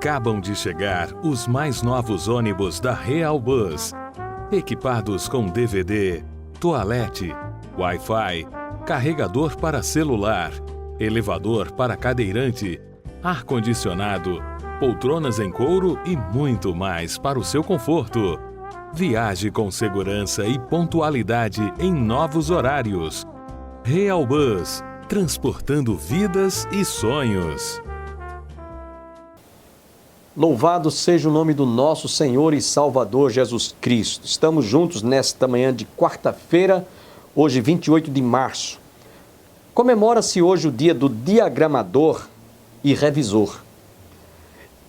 Acabam de chegar os mais novos ônibus da Real Bus, equipados com DVD, toalete, Wi-Fi, carregador para celular, elevador para cadeirante, ar-condicionado, poltronas em couro e muito mais para o seu conforto. Viaje com segurança e pontualidade em novos horários. Real Bus, transportando vidas e sonhos. Louvado seja o nome do nosso Senhor e Salvador Jesus Cristo. Estamos juntos nesta manhã de quarta-feira, hoje 28 de março. Comemora-se hoje o dia do diagramador e revisor.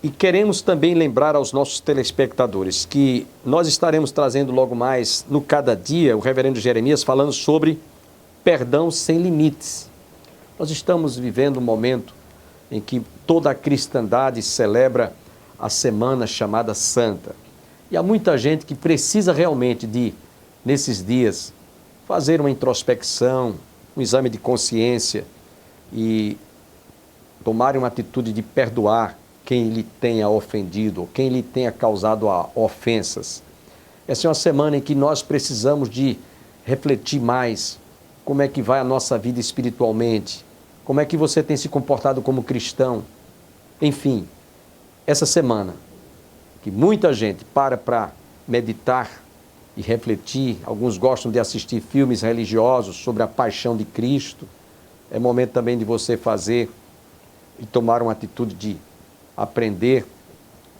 E queremos também lembrar aos nossos telespectadores que nós estaremos trazendo logo mais, no Cada Dia, o reverendo Jeremias falando sobre perdão sem limites. Nós estamos vivendo um momento em que toda a cristandade celebra a semana chamada Santa. E há muita gente que precisa realmente de, nesses dias, fazer uma introspecção, um exame de consciência e tomar uma atitude de perdoar quem lhe tenha ofendido ou quem lhe tenha causado ofensas. Essa é uma semana em que nós precisamos de refletir mais como é que vai a nossa vida espiritualmente, como é que você tem se comportado como cristão. Enfim, essa semana que muita gente para meditar e refletir, alguns gostam de assistir filmes religiosos sobre a paixão de Cristo, é momento também de você fazer e tomar uma atitude de aprender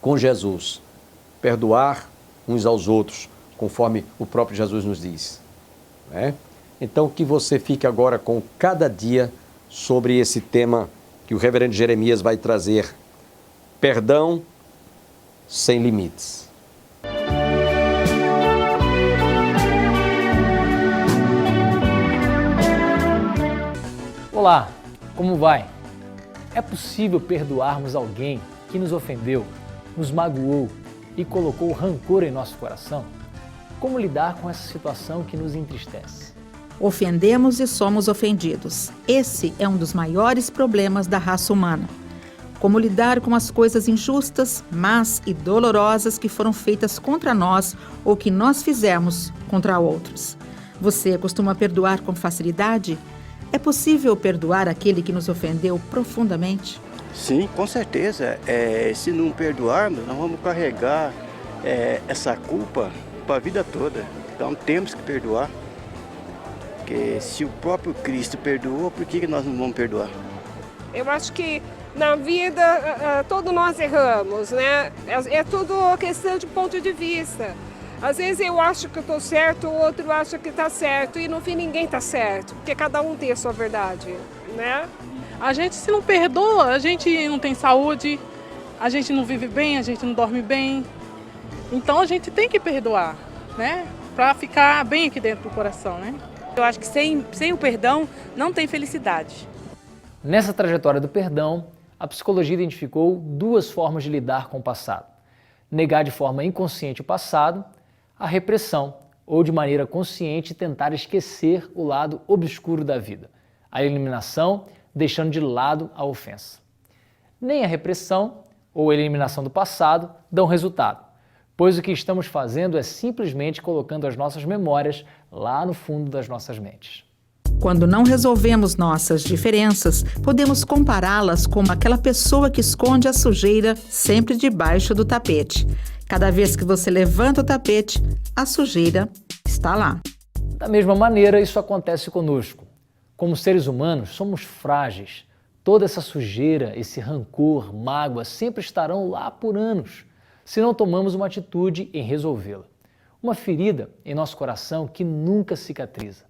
com Jesus, perdoar uns aos outros, conforme o próprio Jesus nos diz. Né? Então, que você fique agora com Cada Dia sobre esse tema que o reverendo Jeremias vai trazer. Perdão sem limites. Olá, como vai? É possível perdoarmos alguém que nos ofendeu, nos magoou e colocou rancor em nosso coração? Como lidar com essa situação que nos entristece? Ofendemos e somos ofendidos. Esse é um dos maiores problemas da raça humana. Como lidar com as coisas injustas, más e dolorosas que foram feitas contra nós ou que nós fizemos contra outros? Você costuma perdoar com facilidade? É possível perdoar aquele que nos ofendeu profundamente? Sim, com certeza. Se não perdoarmos, nós vamos carregar essa culpa para a vida toda. Então temos que perdoar. Porque se o próprio Cristo perdoou, por que nós não vamos perdoar? Eu acho que na vida todos nós erramos, né? É tudo questão de ponto de vista. Às vezes eu acho que eu estou certo, o outro acha que está certo e no fim ninguém está certo, porque cada um tem a sua verdade, né? A gente se não perdoa, a gente não tem saúde, a gente não vive bem, a gente não dorme bem. Então a gente tem que perdoar, né? Para ficar bem aqui dentro do coração, né? Eu acho que sem o perdão não tem felicidade. Nessa trajetória do perdão, a psicologia identificou duas formas de lidar com o passado. Negar de forma inconsciente o passado, a repressão, ou de maneira consciente tentar esquecer o lado obscuro da vida, a eliminação, deixando de lado a ofensa. Nem a repressão ou a eliminação do passado dão resultado, pois o que estamos fazendo é simplesmente colocando as nossas memórias lá no fundo das nossas mentes. Quando não resolvemos nossas diferenças, podemos compará-las com aquela pessoa que esconde a sujeira sempre debaixo do tapete. Cada vez que você levanta o tapete, a sujeira está lá. Da mesma maneira, isso acontece conosco. Como seres humanos, somos frágeis. Toda essa sujeira, esse rancor, mágoa sempre estarão lá por anos, se não tomamos uma atitude em resolvê-la. Uma ferida em nosso coração que nunca cicatriza.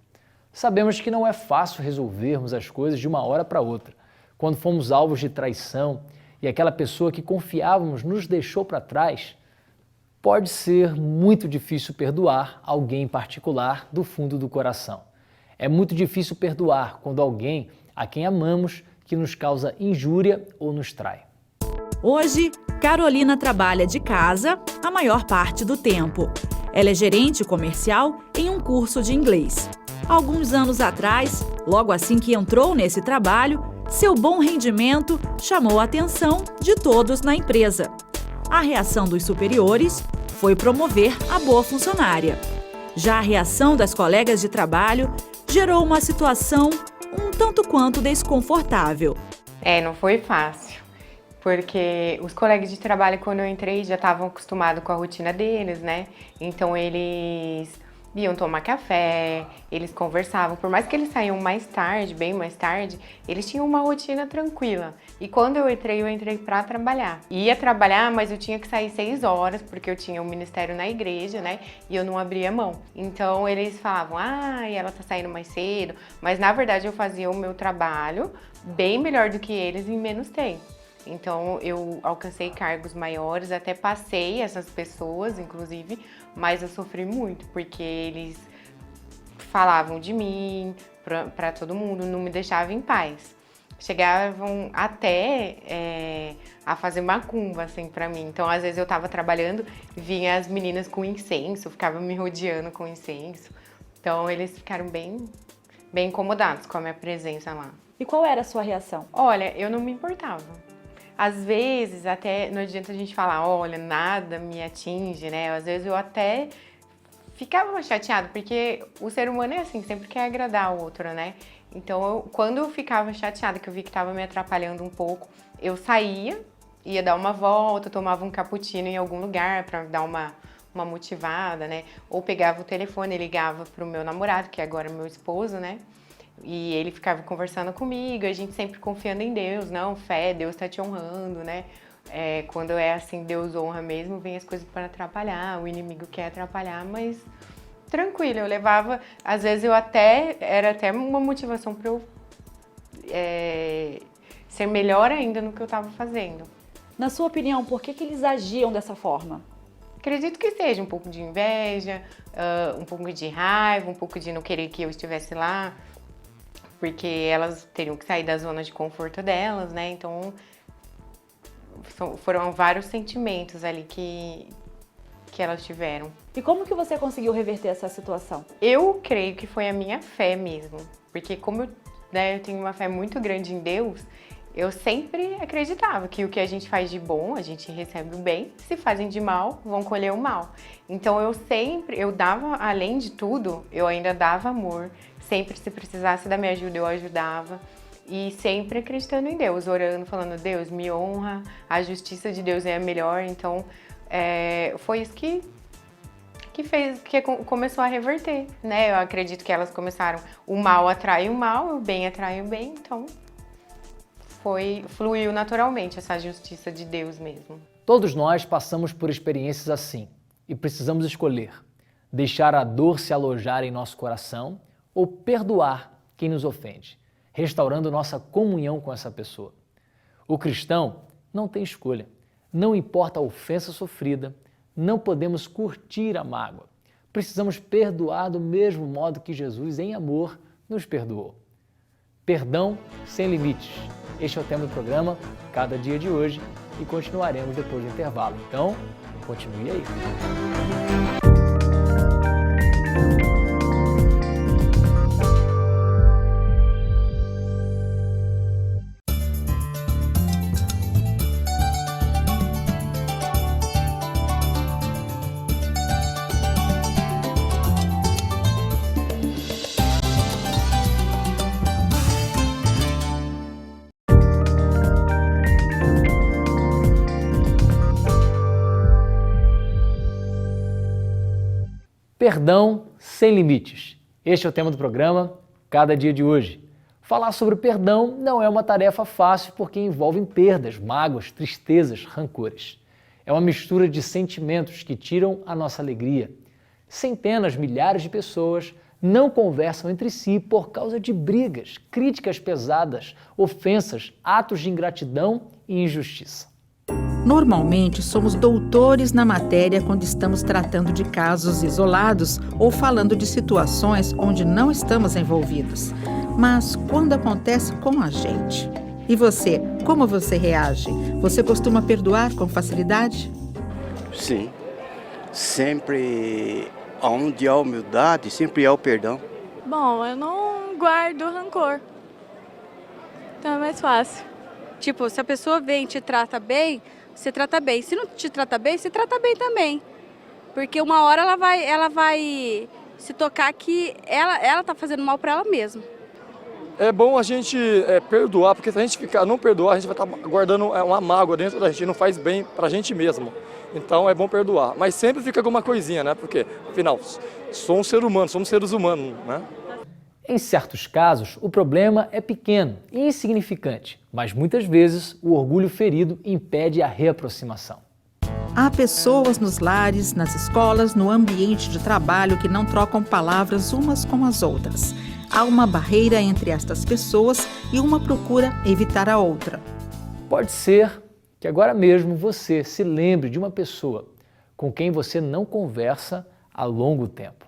Sabemos que não é fácil resolvermos as coisas de uma hora para outra. Quando fomos alvos de traição e aquela pessoa que confiávamos nos deixou para trás, pode ser muito difícil perdoar alguém em particular do fundo do coração. É muito difícil perdoar quando alguém a quem amamos que nos causa injúria ou nos trai. Hoje, Carolina trabalha de casa a maior parte do tempo. Ela é gerente comercial em um curso de inglês. Alguns anos atrás, logo assim que entrou nesse trabalho, Seu bom rendimento chamou a atenção de todos na empresa. A reação dos superiores foi promover a boa funcionária. Já a reação das colegas de trabalho gerou uma situação um tanto quanto desconfortável. Não foi fácil, porque os colegas de trabalho, quando eu entrei, já estavam acostumados com a rotina deles, né? Então eles iam tomar café, eles conversavam. Por mais que eles saíam mais tarde, bem mais tarde, eles tinham uma rotina tranquila. E quando eu entrei para trabalhar. Ia trabalhar, mas eu tinha que sair 6 horas, porque eu tinha um ministério na igreja, né? E eu não abria mão. Então eles falavam, ela tá saindo mais cedo. Mas na verdade eu fazia o meu trabalho bem melhor do que eles em menos tempo. Então eu alcancei cargos maiores, até passei essas pessoas, inclusive, mas eu sofri muito, porque eles falavam de mim para todo mundo, não me deixavam em paz. Chegavam até a fazer macumba, assim, pra mim. Então, às vezes eu tava trabalhando, vinha as meninas com incenso, ficavam me rodeando com incenso. Então, eles ficaram bem incomodados com a minha presença lá. E qual era a sua reação? Olha, eu não me importava. Às vezes, até não adianta a gente falar, olha, nada me atinge, né? Às vezes eu até ficava chateada, porque o ser humano é assim, sempre quer agradar o outro, né? Então, quando eu ficava chateada, que eu vi que estava me atrapalhando um pouco, eu saía, ia dar uma volta, tomava um cappuccino em algum lugar para dar uma motivada, né? Ou pegava o telefone e ligava pro meu namorado, que agora é meu esposo, né? E ele ficava conversando comigo, a gente sempre confiando em Deus, não, fé, Deus tá te honrando, né? Quando é assim, Deus honra mesmo, vem as coisas para atrapalhar, o inimigo quer atrapalhar, mas tranquilo, eu levava, às vezes era até uma motivação para eu ser melhor ainda no que eu estava fazendo. Na sua opinião, por que eles agiam dessa forma? Acredito que seja um pouco de inveja, um pouco de raiva, um pouco de não querer que eu estivesse lá, porque elas teriam que sair da zona de conforto delas, né? Então, foram vários sentimentos ali que elas tiveram. E como que você conseguiu reverter essa situação? Eu creio que foi a minha fé mesmo, porque como eu tenho uma fé muito grande em Deus, eu sempre acreditava que o que a gente faz de bom, a gente recebe o bem, se fazem de mal, vão colher o mal. Então eu dava, além de tudo, eu ainda dava amor, sempre se precisasse da minha ajuda, eu ajudava. E sempre acreditando em Deus, orando, falando, Deus, me honra, a justiça de Deus é a melhor. Então, foi isso que começou a reverter, né? Eu acredito que elas começaram, o mal atrai o mal, o bem atrai o bem, então fluiu naturalmente essa justiça de Deus mesmo. Todos nós passamos por experiências assim e precisamos escolher deixar a dor se alojar em nosso coração ou perdoar quem nos ofende, restaurando nossa comunhão com essa pessoa. O cristão não tem escolha. Não importa a ofensa sofrida, não podemos curtir a mágoa. Precisamos perdoar do mesmo modo que Jesus, em amor, nos perdoou. Perdão sem limites. Este é o tema do programa Cada Dia de Hoje e continuaremos depois do intervalo. Então, continue aí. Perdão sem limites. Este é o tema do programa Cada Dia de Hoje. Falar sobre perdão não é uma tarefa fácil porque envolve perdas, mágoas, tristezas, rancores. É uma mistura de sentimentos que tiram a nossa alegria. Centenas, milhares de pessoas não conversam entre si por causa de brigas, críticas pesadas, ofensas, atos de ingratidão e injustiça. Normalmente, somos doutores na matéria quando estamos tratando de casos isolados ou falando de situações onde não estamos envolvidos. Mas quando acontece com a gente? E você, como você reage? Você costuma perdoar com facilidade? Sim. Sempre, onde há humildade, sempre há o perdão. Bom, eu não guardo rancor. então é mais fácil. Tipo, se a pessoa vem e te trata bem, você trata bem. Se não te trata bem, você trata bem também. Porque uma hora ela vai se tocar que ela tá fazendo mal para ela mesma. É bom a gente perdoar, porque se a gente não perdoar, a gente vai estar guardando uma mágoa dentro da gente, não faz bem pra gente mesmo. Então é bom perdoar, mas sempre fica alguma coisinha, né? Porque, afinal, sou um ser humano, somos seres humanos, né? Em certos casos, o problema é pequeno e insignificante, mas muitas vezes o orgulho ferido impede a reaproximação. Há pessoas nos lares, nas escolas, no ambiente de trabalho que não trocam palavras umas com as outras. Há uma barreira entre estas pessoas e uma procura evitar a outra. Pode ser que agora mesmo você se lembre de uma pessoa com quem você não conversa há longo tempo.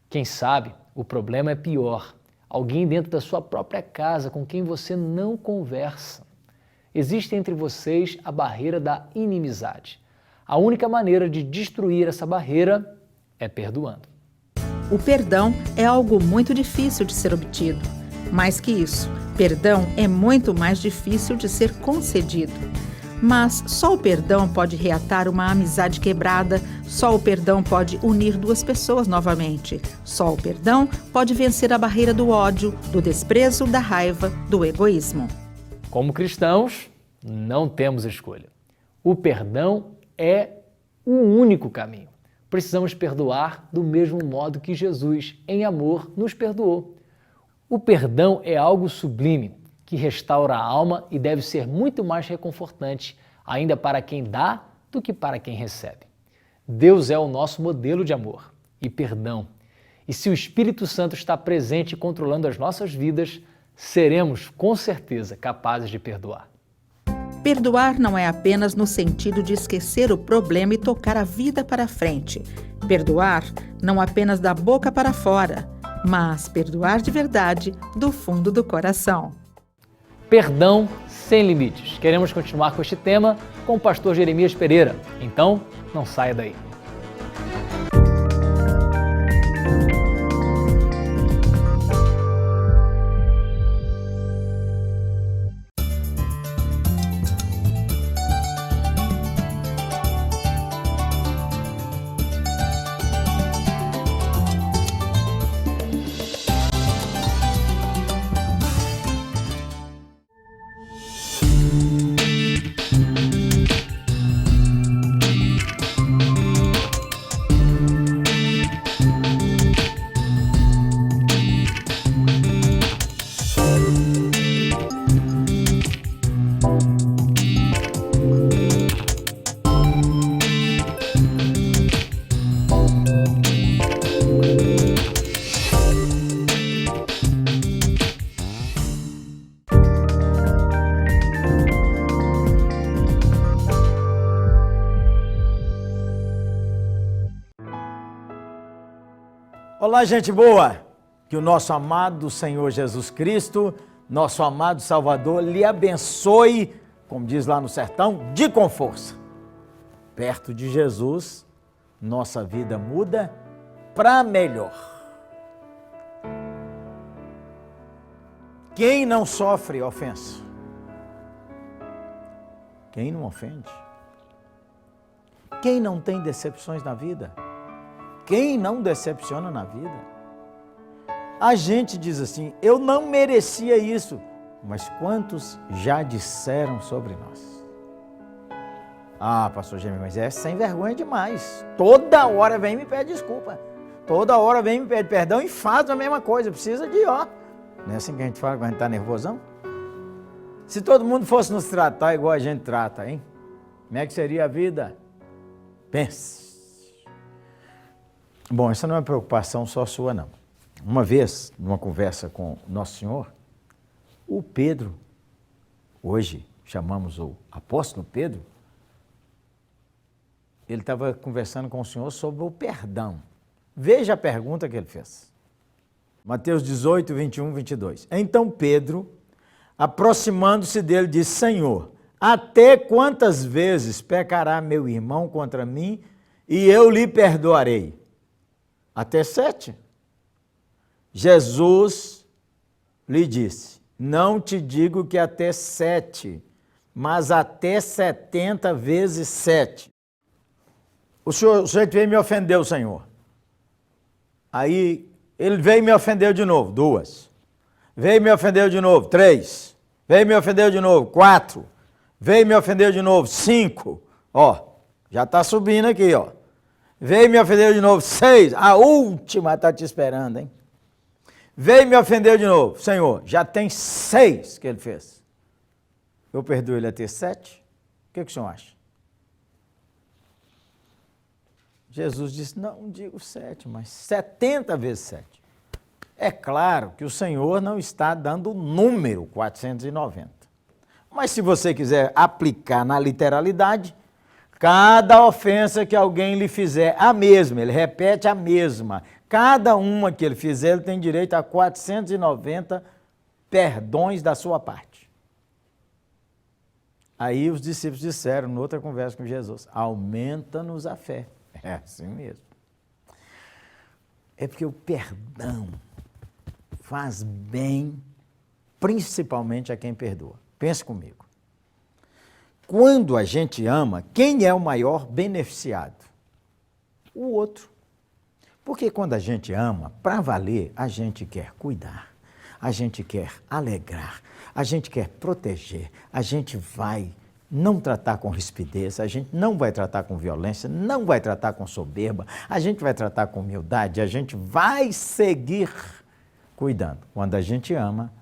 Quem sabe o problema é pior, alguém dentro da sua própria casa com quem você não conversa. Existe entre vocês a barreira da inimizade. A única maneira de destruir essa barreira é perdoando. O perdão é algo muito difícil de ser obtido. Mais que isso, perdão é muito mais difícil de ser concedido. Mas só o perdão pode reatar uma amizade quebrada, só o perdão pode unir duas pessoas novamente. Só o perdão pode vencer a barreira do ódio, do desprezo, da raiva, do egoísmo. Como cristãos, não temos escolha. O perdão é o único caminho. Precisamos perdoar do mesmo modo que Jesus, em amor, nos perdoou. O perdão é algo sublime, que restaura a alma e deve ser muito mais reconfortante, ainda para quem dá do que para quem recebe. Deus é o nosso modelo de amor e perdão. E se o Espírito Santo está presente e controlando as nossas vidas, seremos com certeza capazes de perdoar. Perdoar não é apenas no sentido de esquecer o problema e tocar a vida para frente. Perdoar não apenas da boca para fora, mas perdoar de verdade do fundo do coração. Perdão sem limites. Queremos continuar com este tema com o pastor Jeremias Pereira. Então, não saia daí. Olá, gente boa! Que o nosso amado Senhor Jesus Cristo, nosso amado Salvador, lhe abençoe, como diz lá no sertão, com força. Perto de Jesus, nossa vida muda para melhor. Quem não sofre ofensa? Quem não ofende? Quem não tem decepções na vida? Quem não decepciona na vida? A gente diz assim, eu não merecia isso, mas quantos já disseram sobre nós? Ah, pastor Jeremias, mas é sem vergonha demais. Toda hora vem e me pede desculpa. Toda hora vem e me pede perdão e faz a mesma coisa. Precisa de ó. Não é assim que a gente fala quando a gente está nervosão? Se todo mundo fosse nos tratar igual a gente trata, hein? Como é que seria a vida? Pense. Bom, essa não é uma preocupação só sua, não. Uma vez, numa conversa com Nosso Senhor, o Pedro, hoje chamamos o apóstolo Pedro, ele estava conversando com o Senhor sobre o perdão. Veja a pergunta que ele fez. Mateus 18, 21, 22. Então Pedro, aproximando-se dele, disse, Senhor, até quantas vezes pecará meu irmão contra mim e eu lhe perdoarei? Até 7. Jesus lhe disse, Não te digo que até 7, mas até 70 vezes 7. O sujeito veio e me ofendeu, Senhor. Aí ele veio e me ofendeu de novo, 2. Veio e me ofendeu de novo, 3. Veio e me ofendeu de novo, 4. Veio e me ofendeu de novo, 5. Ó, já está subindo aqui, ó. Veio e me ofendeu de novo, 6. A última está te esperando, hein? Veio e me ofendeu de novo. Senhor, já tem 6 que ele fez. Eu perdoo ele até 7? O que o senhor acha? Jesus disse, não digo 7, mas 70 vezes 7. É claro que o Senhor não está dando o número 490. Mas se você quiser aplicar na literalidade, cada ofensa que alguém lhe fizer, a mesma, ele repete a mesma. Cada uma que ele fizer, ele tem direito a 490 perdões da sua parte. Aí os discípulos disseram, noutra conversa com Jesus, aumenta-nos a fé. É assim mesmo. É porque o perdão faz bem, principalmente a quem perdoa. Pense comigo. Quando a gente ama, quem é o maior beneficiado? O outro. Porque quando a gente ama, para valer, a gente quer cuidar, a gente quer alegrar, a gente quer proteger, a gente vai não tratar com rispidez, a gente não vai tratar com violência, não vai tratar com soberba, a gente vai tratar com humildade, a gente vai seguir cuidando. Quando a gente ama,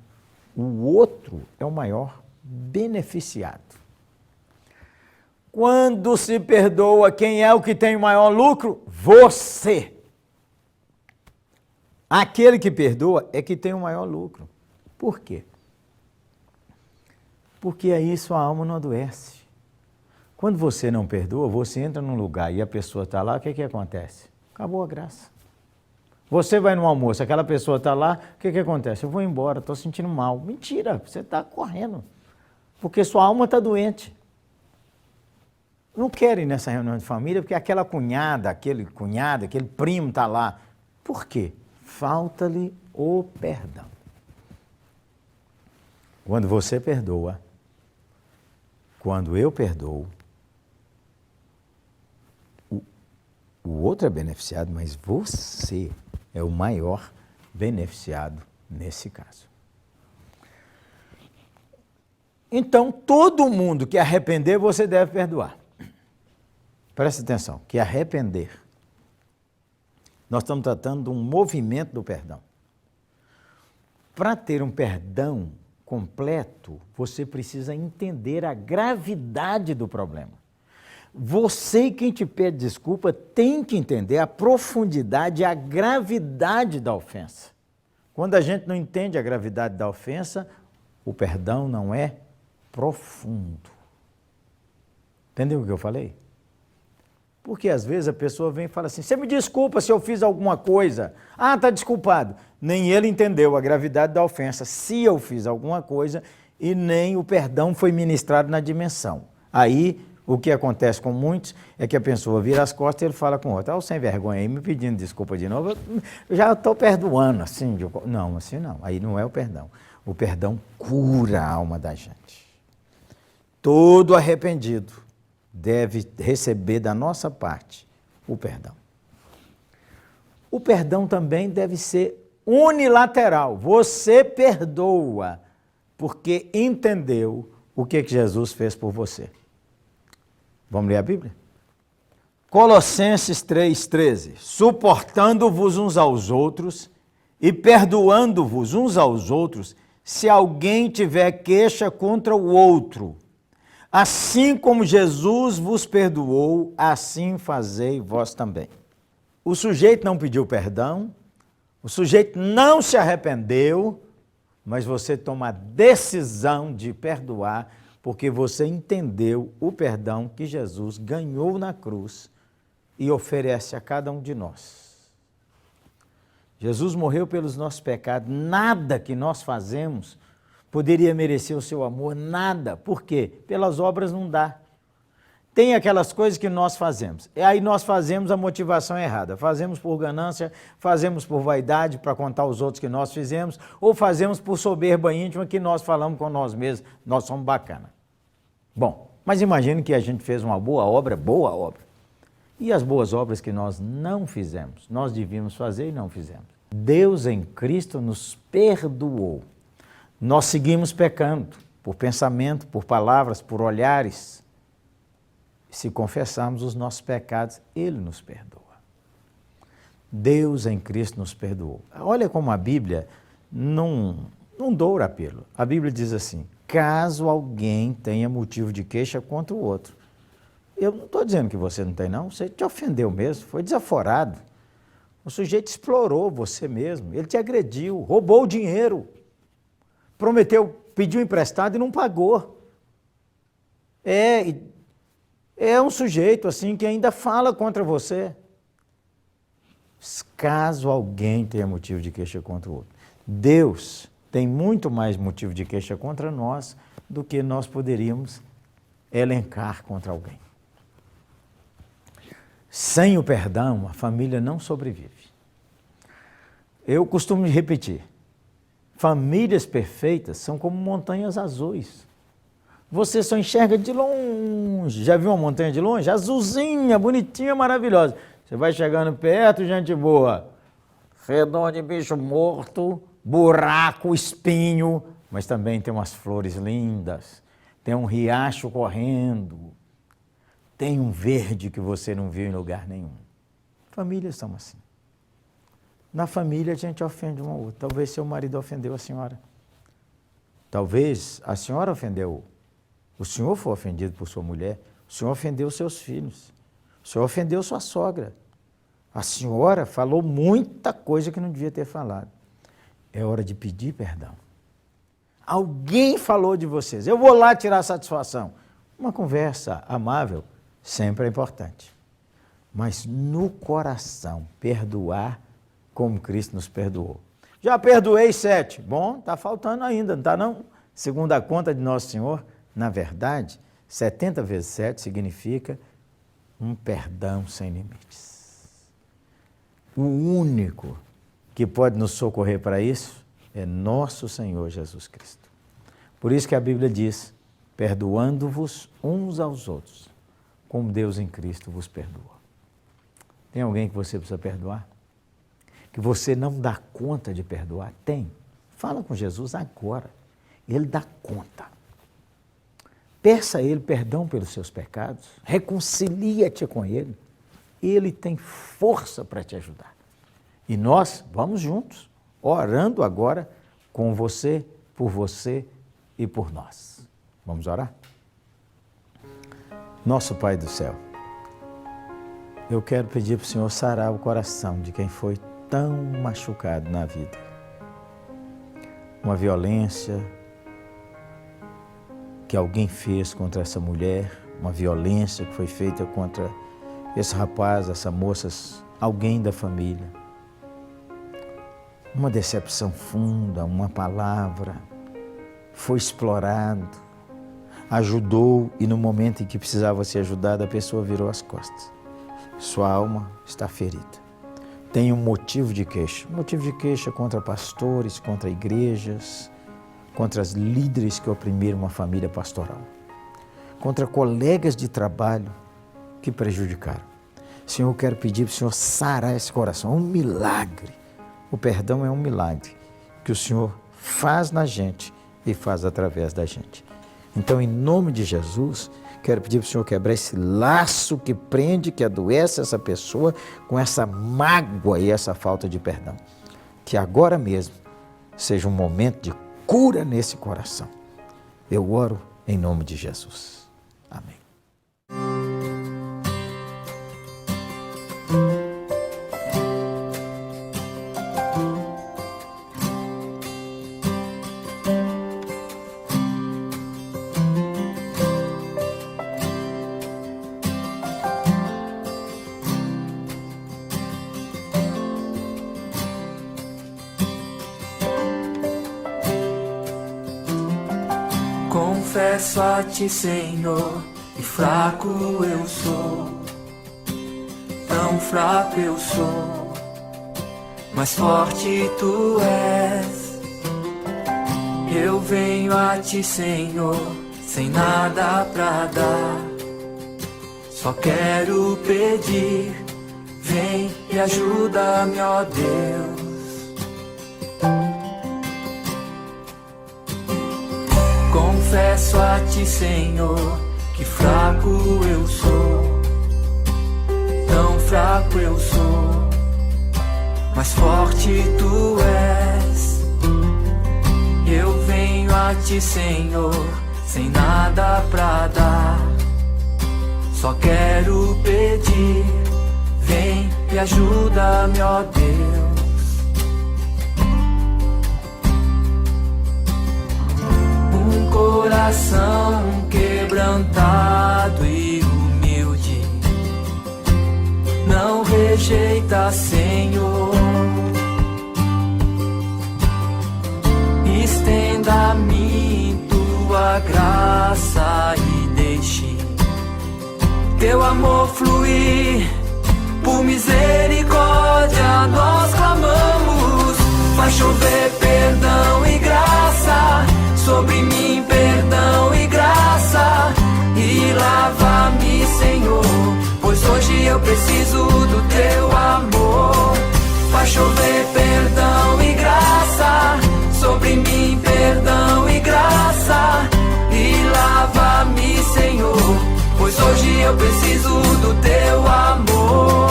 o outro é o maior beneficiado. Quando se perdoa, quem é o que tem o maior lucro? Você. Aquele que perdoa é que tem o maior lucro. Por quê? Porque aí sua alma não adoece. Quando você não perdoa, você entra num lugar e a pessoa está lá, o que acontece? Acabou a graça. Você vai no almoço, aquela pessoa está lá, o que acontece? Eu vou embora, estou sentindo mal. Mentira, você está correndo, porque sua alma está doente. Não quero ir nessa reunião de família porque aquela cunhada, aquele primo está lá. Por quê? Falta-lhe o perdão. Quando você perdoa, quando eu perdoo, o outro é beneficiado, mas você é o maior beneficiado nesse caso. Então, todo mundo que arrepender, você deve perdoar. Preste atenção, que arrepender. Nós estamos tratando de um movimento do perdão. Para ter um perdão completo, você precisa entender a gravidade do problema. Você, quem te pede desculpa, tem que entender a profundidade e a gravidade da ofensa. Quando a gente não entende a gravidade da ofensa, o perdão não é profundo. Entendeu o que eu falei? Porque às vezes a pessoa vem e fala assim, você me desculpa se eu fiz alguma coisa. Ah, está desculpado. Nem ele entendeu a gravidade da ofensa, se eu fiz alguma coisa, e nem o perdão foi ministrado na dimensão. Aí, o que acontece com muitos é que a pessoa vira as costas e ele fala com o outro, sem vergonha aí, me pedindo desculpa de novo, eu já estou perdoando, assim. Não, assim não, aí não é o perdão. O perdão cura a alma da gente. Todo arrependido deve receber da nossa parte o perdão. O perdão também deve ser unilateral. Você perdoa porque entendeu o que Jesus fez por você. Vamos ler a Bíblia? Colossenses 3,13. Suportando-vos uns aos outros e perdoando-vos uns aos outros, se alguém tiver queixa contra o outro. Assim como Jesus vos perdoou, assim fazei vós também. O sujeito não pediu perdão, o sujeito não se arrependeu, mas você toma a decisão de perdoar, porque você entendeu o perdão que Jesus ganhou na cruz e oferece a cada um de nós. Jesus morreu pelos nossos pecados, nada que nós fazemos poderia merecer o seu amor, nada. Por quê? Pelas obras não dá. tem aquelas coisas que nós fazemos. E aí nós fazemos a motivação errada. Fazemos por ganância, fazemos por vaidade, para contar aos outros que nós fizemos, ou fazemos por soberba íntima que nós falamos com nós mesmos, nós somos bacana. Bom, mas imagine que a gente fez uma boa obra. E as boas obras que nós não fizemos, nós devíamos fazer e não fizemos. Deus em Cristo nos perdoou. Nós seguimos pecando por pensamento, por palavras, por olhares. Se confessarmos os nossos pecados, Ele nos perdoa. Deus em Cristo nos perdoou. Olha como a Bíblia não doura a pílula. A Bíblia diz assim, caso alguém tenha motivo de queixa contra o outro. Eu não estou dizendo que você não tem, não. Você te ofendeu mesmo, foi desaforado. O sujeito explorou você mesmo, ele te agrediu, roubou o dinheiro, prometeu, pediu emprestado e não pagou. É um sujeito assim que ainda fala contra você. Caso alguém tenha motivo de queixa contra o outro. Deus tem muito mais motivo de queixa contra nós do que nós poderíamos elencar contra alguém. Sem o perdão, a família não sobrevive. Eu costumo repetir, famílias perfeitas são como montanhas azuis. Você só enxerga de longe. Já viu uma montanha de longe? Azulzinha, bonitinha, maravilhosa. Você vai chegando perto, gente boa. Redondo de bicho morto, buraco, espinho, mas também tem umas flores lindas, tem um riacho correndo, tem um verde que você não viu em lugar nenhum. Famílias são assim. Na família a gente ofende um ao outro. Talvez seu marido ofendeu a senhora. Talvez a senhora ofendeu. O senhor foi ofendido por sua mulher. O senhor ofendeu seus filhos. O senhor ofendeu sua sogra. A senhora falou muita coisa que não devia ter falado. É hora de pedir perdão. Alguém falou de vocês. Eu vou lá tirar satisfação. Uma conversa amável sempre é importante. Mas no coração, perdoar como Cristo nos perdoou. Já perdoei 7. Bom, está faltando ainda, não está não? Segundo a conta de Nosso Senhor, na verdade, 70 vezes 7 significa um perdão sem limites. O único que pode nos socorrer para isso é nosso Senhor Jesus Cristo. Por isso que a Bíblia diz, perdoando-vos uns aos outros, como Deus em Cristo vos perdoa. Tem alguém que você precisa perdoar? Que você não dá conta de perdoar? Tem. Fala com Jesus agora. Ele dá conta. Peça a Ele perdão pelos seus pecados. Reconcilia-te com Ele. Ele tem força para te ajudar. E nós vamos juntos, orando agora com você, por você e por nós. Vamos orar? Nosso Pai do céu, eu quero pedir para o Senhor sarar o coração de quem foi tão machucado na vida. Uma violência que alguém fez contra essa mulher, uma violência que foi feita contra esse rapaz, essa moça, alguém da família. Uma decepção funda, uma palavra, foi explorado, ajudou e no momento em que precisava ser ajudada, a pessoa virou as costas. Sua alma está ferida. Tem um motivo de queixa contra pastores, contra igrejas, contra as líderes que oprimiram uma família pastoral, contra colegas de trabalho que prejudicaram. Senhor, eu quero pedir para o Senhor sarar esse coração, é um milagre. O perdão é um milagre que o Senhor faz na gente e faz através da gente. Então, em nome de Jesus, quero pedir para o Senhor quebrar esse laço que prende, que adoece essa pessoa com essa mágoa e essa falta de perdão. Que agora mesmo seja um momento de cura nesse coração. Eu oro em nome de Jesus. Amém. Confesso a ti, Senhor, e fraco eu sou, tão fraco eu sou, mas forte tu és. Eu venho a ti, Senhor, sem nada pra dar, só quero pedir, vem e ajuda-me, ó Deus. Confesso a ti, Senhor, que fraco eu sou, tão fraco eu sou, mas forte tu és. Eu venho a ti, Senhor, sem nada pra dar, só quero pedir, vem e ajuda-me, ó Deus. Um coração quebrantado e humilde não rejeita, Senhor. Estenda a mim tua graça e deixe teu amor fluir. Por misericórdia nós clamamos, faz chover perdão e graça sobre mim, perdão e graça, e lava-me, Senhor, pois hoje eu preciso do teu amor. Faz chover perdão e graça sobre mim, perdão e graça, e lava-me, Senhor, pois hoje eu preciso do teu amor.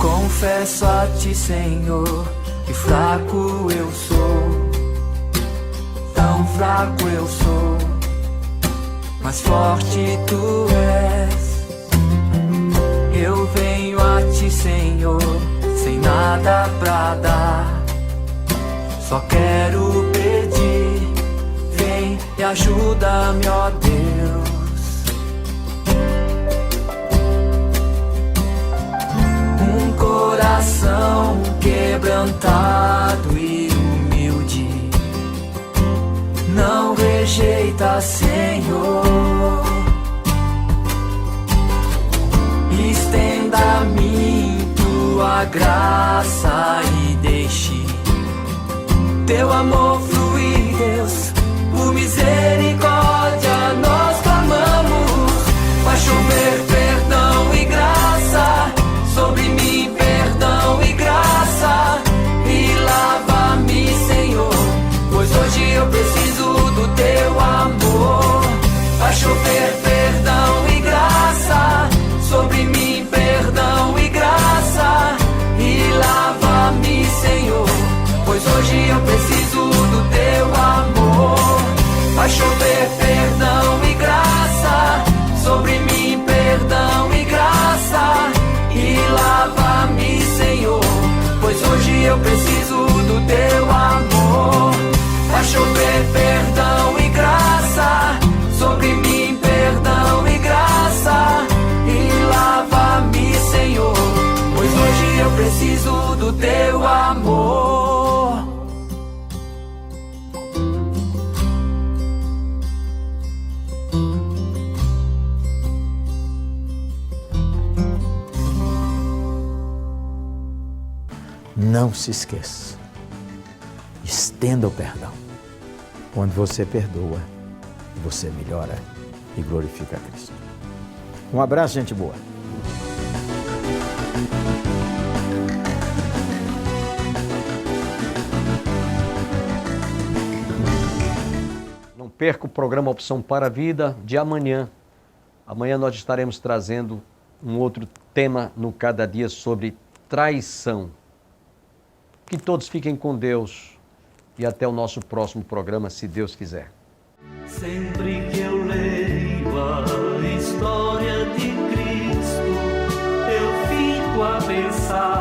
Confesso a ti, Senhor, que fraco eu sou, tão fraco eu sou, mas forte tu és. Eu venho a ti, Senhor, sem nada pra dar, só quero pedir, vem e ajuda-me, ó Deus. Um coração quebrantado e humilde não rejeita, Senhor. Estenda a mim tua graça e deixe teu amor fluir, Deus. Por misericórdia nós clamamos, faz chover perdão e graça sobre mim, perdão e graça, e lava-me, Senhor, pois hoje eu preciso do teu amor. Faz chover perdão e graça sobre mim, perdão e graça, e lava-me, Senhor, pois hoje eu preciso do teu amor. Faz chover perdão e graça sobre mim, perdão e graça, e lava-me, Senhor, pois hoje eu preciso do teu amor. Faz chover perdão e graça sobre mim, perdão e graça, e lava-me, Senhor, pois hoje eu preciso do teu amor. Não se esqueça, estenda o perdão. Quando você perdoa, você melhora e glorifica a Cristo. Um abraço, gente boa. Não perca o programa Opção para a Vida de amanhã. Amanhã nós estaremos trazendo um outro tema no Cada Dia sobre traição. Que todos fiquem com Deus e até o nosso próximo programa, se Deus quiser. Sempre que eu leio a história de Cristo, eu fico a pensar